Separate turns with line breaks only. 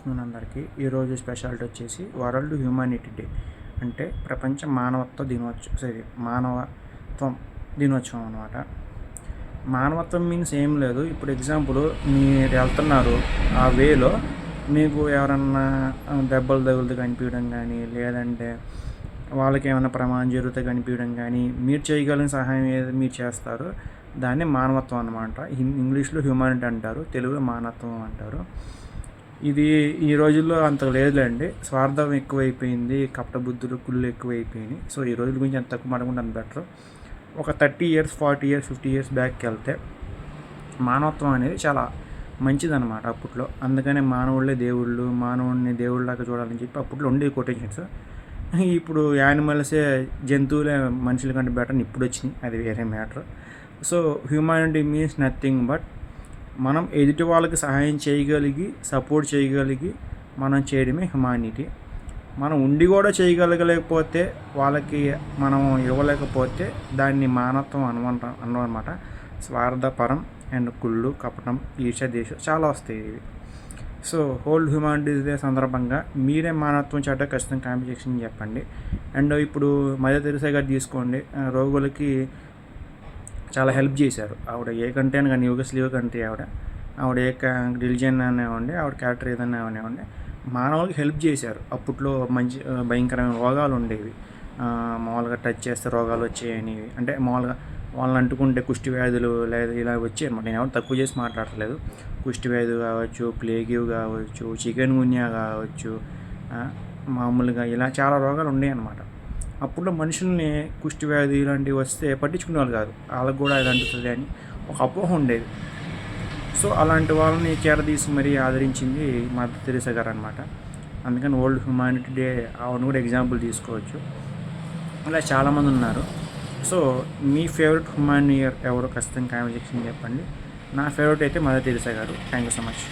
Afternoon అందరికీ. ఈరోజు speciality వచ్చేసి వరల్డ్ హ్యూమానిటీ డే, అంటే ప్రపంచ మానవత్వం దినోత్సవం అనమాట. మానవత్వం మీన్స్ ఏం లేదు. ఇప్పుడు ఎగ్జాంపుల్, మీరు వెళ్తున్నారు, ఆ వేలో మీకు ఎవరన్నా దెబ్బలు తగులుతూ కనిపించడం కానీ, లేదంటే వాళ్ళకి ఏమైనా ప్రమాదం జరుగుతూ కనిపించడం కానీ, మీరు చేయగలిగిన సహాయం ఏది మీరు చేస్తారో దాన్ని మానవత్వం అనమాట. ఇంగ్లీష్లో హ్యూమానిటీ అంటారు, తెలుగులో మానవత్వం అంటారు. ఇది ఈ రోజుల్లో అంత లేదులేండి. స్వార్థం ఎక్కువైపోయింది, కపటబుద్ధులు కుళ్ళు ఎక్కువైపోయినాయి. సో ఈ రోజుల గురించి అంత తక్కువ మాట్లాడుకుంటే అంత బెటర్. ఒక 30 years 40 years 50 years బ్యాక్కి వెళ్తే మానవత్వం అనేది చాలా మంచిదన్నమాట అప్పట్లో. అందుకనే మానవుళ్ళే దేవుళ్ళు, మానవుడిని దేవుళ్ళలాగా చూడాలని చెప్పి అప్పట్లో ఉండే కొటేషన్స్. ఇప్పుడు యానిమల్సే, జంతువులే మనుషుల కంటే బెటర్ ఇప్పుడు వచ్చినాయి, అది వేరే matter. So humanity means nothing but మనం ఎదుటి వాళ్ళకి సహాయం చేయగలిగి, సపోర్ట్ చేయగలిగి మనం చేయడమే హ్యుమానిటీ. మనం ఉండి కూడా చేయగలగలేకపోతే, వాళ్ళకి మనం ఇవ్వలేకపోతే దాన్ని మానవత్వం అనమాట. స్వార్థపరం అండ్ కుళ్ళు, కపటం, ఈర్ష్య, దేశం చాలా వస్తాయి ఇవి. సో హోల్ హ్యూమానిటీస్ డే సందర్భంగా మీరే మానవత్వం చాట ఖచ్చితంగా కామెంట్ సెక్షన్ చెప్పండి. అండ్ ఇప్పుడు మదర్ తెరెసా గారు తీసుకోండి, రోగులకి చాలా హెల్ప్ చేశారు. ఆవిడ ఏ కంట్రీ అని కానీ, యూగోస్లావియా కంట్రీ ఆవిడ ఏ రిలీజియన్ అనేవ్వండి, ఆవిడ క్యారెక్టర్ ఏదైనా అనేవ్వండి, మానవులకి హెల్ప్ చేశారు. అప్పట్లో మంచి భయంకరమైన రోగాలు ఉండేవి, మామూలుగా టచ్ చేస్తే రోగాలు వచ్చాయని, అంటే మామూలుగా వాళ్ళని అంటుకుంటే కుష్టి వ్యాధులు లేదా ఇలా వచ్చాయి అనమాట. నేను ఎవరు తక్కువ చేసి మాట్లాడట్లేదు. కుష్టి వ్యాధులు కావచ్చు, ప్లేగివ్ కావచ్చు, చికెన్ గున్యా కావచ్చు, మామూలుగా ఇలా చాలా రోగాలు ఉండేవి అనమాట. అప్పుడు మనుషుల్ని కుష్టి వ్యాధి ఇలాంటివి వస్తే పట్టించుకునే వాళ్ళు కాదు, వాళ్ళకు కూడా ఇది అంటుతుంది అని ఒక అపోహ ఉండేది. సో అలాంటి వాళ్ళని చేరదీసి మరీ ఆదరించింది మదర్ తెరెసా గారు అనమాట. అందుకని వరల్డ్ హ్యూమానిటీ డే ఆవిడని కూడా ఎగ్జాంపుల్ తీసుకోవచ్చు. ఇలా చాలామంది ఉన్నారు. సో మీ ఫేవరెట్ హ్యూమానియర్ ఎవరో ఖచ్చితంగా కామెంట్ సెక్షన్ చెప్పండి. నా ఫేవరెట్ అయితే మదర్ తెరెసా గారు. Thank you so much.